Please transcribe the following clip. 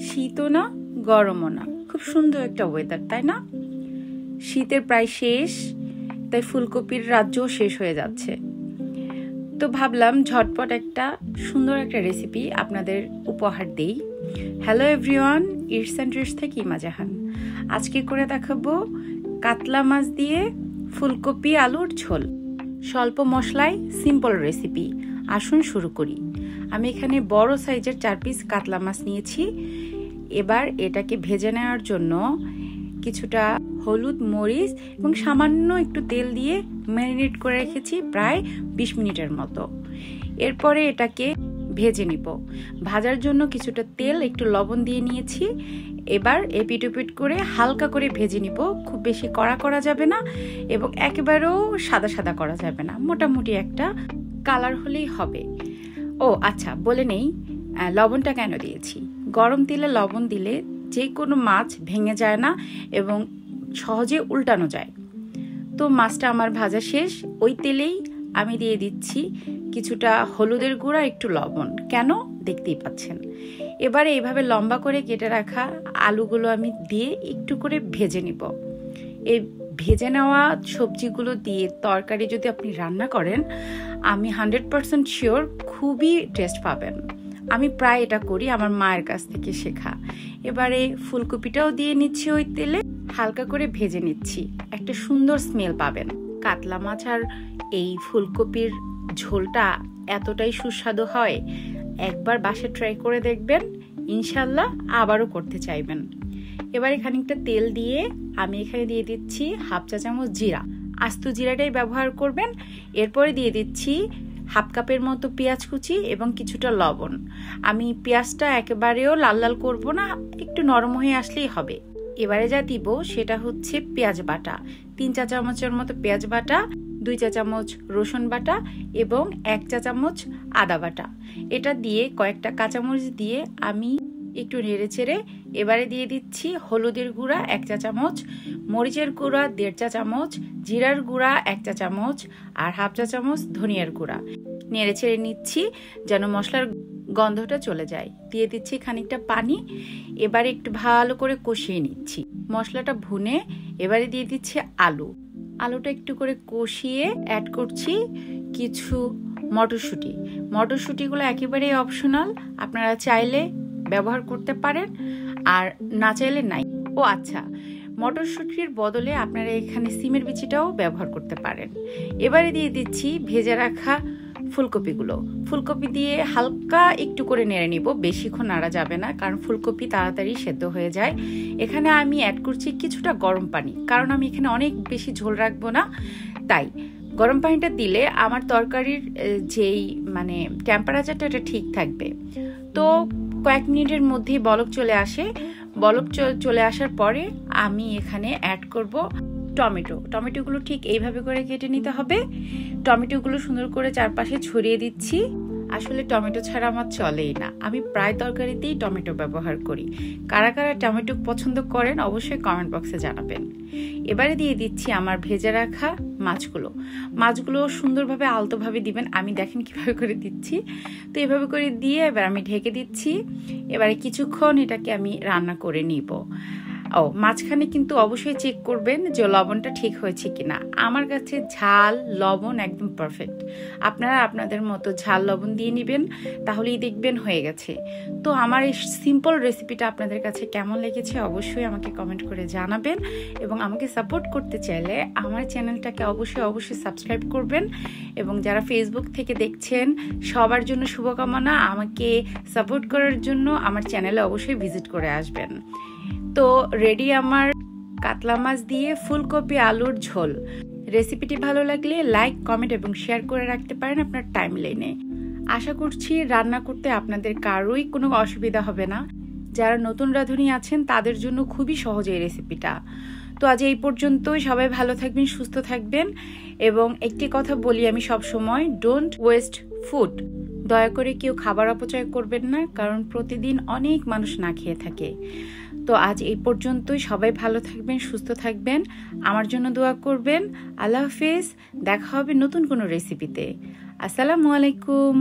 শীতও না গরমও না, খুব সুন্দর একটা ওয়েদার, তাই না? শীতের প্রায় শেষ, তাই ফুলকপির রাজ্যও শেষ হয়ে যাচ্ছে। তো ভাবলাম ঝটপট একটা সুন্দর একটা রেসিপি আপনাদের উপহার দেই। Hello everyone, its and treats থেকে ইমা জাহান। আজকে করে দেখাবো কাতলা মাছ দিয়ে ফুলকপি আলুর ঝোল। স্বল্প মশলায় সিম্পল রেসিপি। আসুন শুরু করি। আমি এখানে বড় সাইজের 4 পিস কাতলা মাছ নিয়েছি। এবার এটাকে ভেজে নেওয়ার জন্য কিছুটা হলুদ, মরিচ এবং সামান্য একটু তেল দিয়ে ম্যারিনেট করে রেখেছি প্রায় 20 মিনিটের মতো। এরপরে এটাকে ভেজে নিব। ভাজার জন্য কিছুটা তেল, একটু লবণ দিয়ে নিয়েছি। এবার এপিট ওপিট করে হালকা করে ভেজে নিব। খুব বেশি কড়া করা যাবে না এবং একেবারেও সাদা সাদা করা যাবে না, মোটামুটি একটা কালার হলেই হবে। ও আচ্ছা, বলে নেই লবণটা কেন দিয়েছি। গরম তেলে লবণ দিলে যে কোনো মাছ ভেঙে যায় না এবং সহজে উল্টানো যায়। তো মাছটা আমার ভাজা শেষ। ওই তেলেই আমি দিয়ে দিচ্ছি কিছুটা হলুদের গুঁড়া, একটু লবণ। কেন, দেখতেই পাচ্ছেন। এবারে এইভাবে লম্বা করে কেটে রাখা আলুগুলো আমি দিয়ে একটু করে ভেজে নিব। এই ভেজে নেওয়া সবজিগুলো দিয়ে তরকারি যদি আপনি রান্না করেন, আমি 100% শিওর খুবই টেস্ট পাবেন। আমি প্রায় এটা করি, আমার মায়ের কাছ থেকে শেখা। এবারে ফুলকপিটাও দিয়ে নিচ্ছি ওই তেলে, হালকা করে ভেজে নিচ্ছি। একটা সুন্দর স্মেল পাবেন। কাতলা মাছ আর এই ফুলকপির ঝোলটা এতটাই সুস্বাদু হয়, একবার বাসায় ট্রাই করে দেখবেন, ইনশাল্লাহ আবারও করতে চাইবেন। এবারে খানিকটা তেল দিয়ে আমি এখানে দিয়ে দিচ্ছি হাফ চা চামচ জিরা। আস্ত জিরাটাই ব্যবহার করবেন। এরপরে দিয়ে দিচ্ছি হাফ কাপের মতো পেঁয়াজ কুচি এবং কিছুটা লবণ। আমি পেঁয়াজটা একেবারেও লাল লাল করব না, একটু নরম হয়ে আসলেই হবে। এবারে যা দিব সেটা হচ্ছে পেঁয়াজ বাটা। 3 চা চামচের মতো পেঁয়াজ বাটা, 2 চা চামচ রসুন বাটা এবং 1 চা চামচ আদা বাটা। এটা দিয়ে কয়েকটা কাঁচামরিচ দিয়ে আমি একটু নেড়ে চেড়ে এবারে দিয়ে দিচ্ছি হলুদের গুঁড়া 1 চা চামচ, মরিচের গুঁড়া 1.5 চা চামচ, জিরার গুঁড়া 1 চা চামচ আর হাফ চা চামচ ধনিয়ার গুঁড়া। নেড়ে চেড়ে নিচ্ছি যেন মশলার গন্ধটা চলে যায়। দিয়ে দিচ্ছি খানিকটা পানি। এবারে একটু ভালো করে কষিয়ে নিচ্ছি মশলাটা ভুনে। এবারে দিয়ে দিচ্ছি আলুটা একটু করে কষিয়ে অ্যাড করছি কিছু মটরশুঁটি। মটরশুঁটিগুলো একেবারেই অপশনাল, আপনারা চাইলে ব্যবহার করতে পারেন আর না চাইলে নাই। ও আচ্ছা, মটরশুঁটির বদলে আপনারা এখানে সিমের বিচিটাও ব্যবহার করতে পারেন। এবারে দিয়ে দিচ্ছি ভেজে রাখা ফুলকপি দিয়ে হালকা একটু করে নেড়ে নিব। বেশিক্ষণ নাড়া যাবে না, কারণ ফুলকপি তাড়াতাড়ি সেদ্ধ হয়ে যায়। এখানে আমি অ্যাড করছি কিছুটা গরম পানি, কারণ আমি এখানে অনেক বেশি ঝোল রাখবো না। তাই গরম পানিটা দিলে আমার তরকারির যেই টেম্পারেচারটা এটা ঠিক থাকবে। তো কয়েক মিনিটের মধ্যেই বলক চলে আসে। বলক চলে আসার পরে আমি এখানে অ্যাড করব টমেটোগুলো ঠিক এইভাবে করে কেটে নিতে হবে। টমেটোগুলো সুন্দর করে চারপাশে ছড়িয়ে দিচ্ছি। আসলে টমেটো ছাড়া আমার চলেই না, আমি প্রায় তরকারিতেই টমেটো ব্যবহার করি। কারা কারা টমেটো পছন্দ করেন অবশ্যই কমেন্ট বক্সে জানাবেন। এবারে দিয়ে দিচ্ছি আমার ভেজে রাখা মাছগুলো সুন্দরভাবে আলতোভাবে দিবেন। আমি দেখেন কিভাবে করে দিচ্ছি। তো এভাবে করে দিয়ে এবার আমি ঢেকে দিচ্ছি। এবারে কিছুক্ষণ এটাকে আমি রান্না করে নিব। মাঝখানে কিন্তু অবশ্যই চেক করবেন যে লবণটা ঠিক হয়েছে কিনা। আমার কাছে ঝাল লবণ একদম পারফেক্ট। আপনারা আপনাদের মতো ঝাল লবণ দিয়ে নেবেন, তাহলেই দেখবেন হয়ে গেছে। তো আমার এই সিম্পল রেসিপিটা আপনাদের কাছে কেমন লেগেছে অবশ্যই আমাকে কমেন্ট করে জানাবেন এবং আমাকে সাপোর্ট করতে চাইলে আমার চ্যানেলটাকে অবশ্যই সাবস্ক্রাইব করবেন। এবং যারা ফেসবুক থেকে দেখছেন সবার জন্য শুভকামনা। আমাকে সাপোর্ট করার জন্য আমার চ্যানেলে অবশ্যই ভিজিট করে আসবেন। তো রেডি আমার কাতলা মাছ দিয়ে ফুলকপি আলুর ঝোল। রেসিপিটি ভালো লাগলে লাইক, কমেন্ট এবং শেয়ার করে রাখতে পারেন আপনার টাইমলাইনে। আশা করছি রান্না করতে আপনাদের কারোই কোনো অসুবিধা হবে না। যারা নতুন রাঁধুনি আছেন তাদের জন্য খুবই সহজ এই রেসিপিটা। তো আজ এই পর্যন্তই। সবাই ভালো থাকবেন, সুস্থ থাকবেন। এবং একটি কথা বলি আমি সব সময়, ডোন্ট ওয়েস্ট ফুড। দয়া করে কেউ খাবার অপচয় করবেন না, কারণ প্রতিদিন অনেক মানুষ না খেয়ে থাকে। তো আজ এই পর্যন্তই। সবাই ভালো থাকবেন, সুস্থ থাকবেন, আমার জন্য দোয়া করবেন। আল্লাহ হাফেজ। দেখা হবে নতুন কোনো রেসিপিতে। আসসালামু আলাইকুম।